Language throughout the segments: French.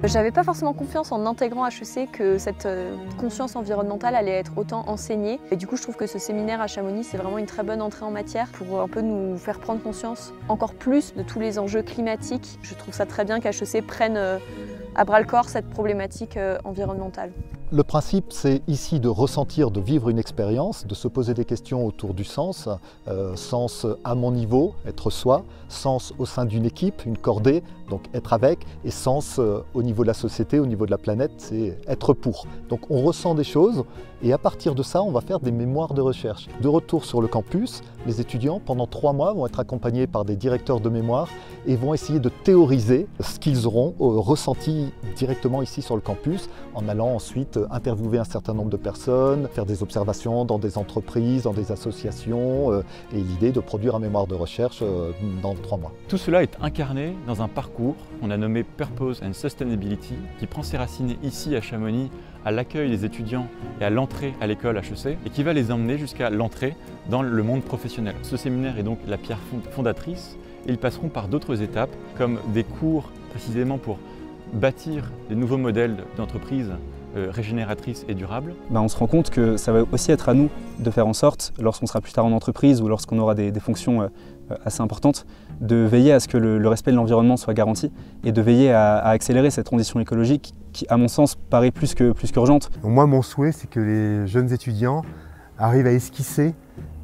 J'avais pas forcément confiance en intégrant HEC que cette conscience environnementale allait être autant enseignée. Et du coup, je trouve que ce séminaire à Chamonix, c'est vraiment une très bonne entrée en matière pour un peu nous faire prendre conscience encore plus de tous les enjeux climatiques. Je trouve ça très bien qu'HEC prenne à bras-le-corps cette problématique environnementale. Le principe, c'est ici de ressentir, de vivre une expérience, de se poser des questions autour du sens. Sens à mon niveau, être soi, sens au sein d'une équipe, une cordée, donc être avec, et sens au niveau de la société, au niveau de la planète, c'est être pour. Donc on ressent des choses, et à partir de ça, on va faire des mémoires de recherche. De retour sur le campus, les étudiants, pendant 3 mois, vont être accompagnés par des directeurs de mémoire et vont essayer de théoriser ce qu'ils auront ressenti directement ici sur le campus, en allant ensuite interviewer un certain nombre de personnes, faire des observations dans des entreprises, dans des associations, et l'idée de produire un mémoire de recherche dans 3 mois. Tout cela est incarné dans un parcours qu'on a nommé Purpose and Sustainability, qui prend ses racines ici à Chamonix, à l'accueil des étudiants et à l'entrée à l'école HEC, et qui va les emmener jusqu'à l'entrée dans le monde professionnel. Ce séminaire est donc la pierre fondatrice, et ils passeront par d'autres étapes, comme des cours précisément pour bâtir des nouveaux modèles d'entreprise régénératrices et durables. On se rend compte que ça va aussi être à nous de faire en sorte, lorsqu'on sera plus tard en entreprise ou lorsqu'on aura des fonctions assez importantes, de veiller à ce que le respect de l'environnement soit garanti et de veiller à accélérer cette transition écologique qui, à mon sens, paraît plus qu'urgente. Moi, mon souhait, c'est que les jeunes étudiants arrivent à esquisser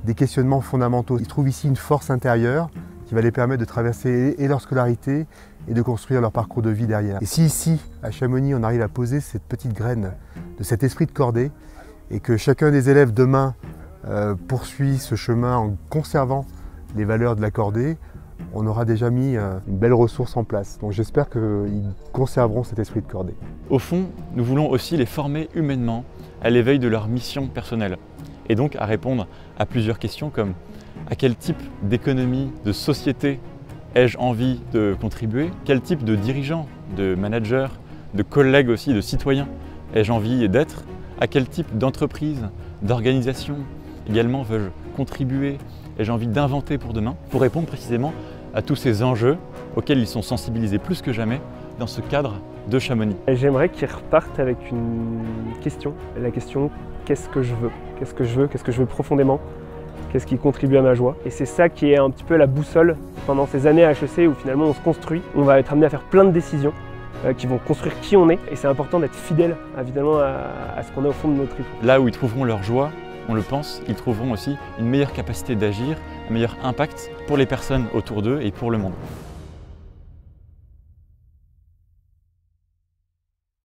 des questionnements fondamentaux. Ils trouvent ici une force intérieure qui va les permettre de traverser et leur scolarité et de construire leur parcours de vie derrière. Et si ici, à Chamonix, on arrive à poser cette petite graine de cet esprit de cordée et que chacun des élèves demain poursuit ce chemin en conservant les valeurs de la cordée, on aura déjà mis une belle ressource en place. Donc j'espère qu'ils conserveront cet esprit de cordée. Au fond, nous voulons aussi les former humainement à l'éveil de leur mission personnelle et donc à répondre à plusieurs questions comme à quel type d'économie, de société ai-je envie de contribuer? Quel type de dirigeant, de manager, de collègue aussi, de citoyen ai-je envie d'être? À quel type d'entreprise, d'organisation également veux-je contribuer? Ai-je envie d'inventer pour demain? Pour répondre précisément à tous ces enjeux auxquels ils sont sensibilisés plus que jamais dans ce cadre de Chamonix. J'aimerais qu'ils repartent avec une question, la question qu'est-ce que je veux? Qu'est-ce que je veux? Qu'est-ce que je veux profondément? Qu'est-ce qui contribue à ma joie? Et c'est ça qui est un petit peu la boussole pendant ces années à HEC où finalement on se construit. On va être amené à faire plein de décisions qui vont construire qui on est. Et c'est important d'être fidèle évidemment à ce qu'on a au fond de nos tripes. Là où ils trouveront leur joie, on le pense, ils trouveront aussi une meilleure capacité d'agir, un meilleur impact pour les personnes autour d'eux et pour le monde.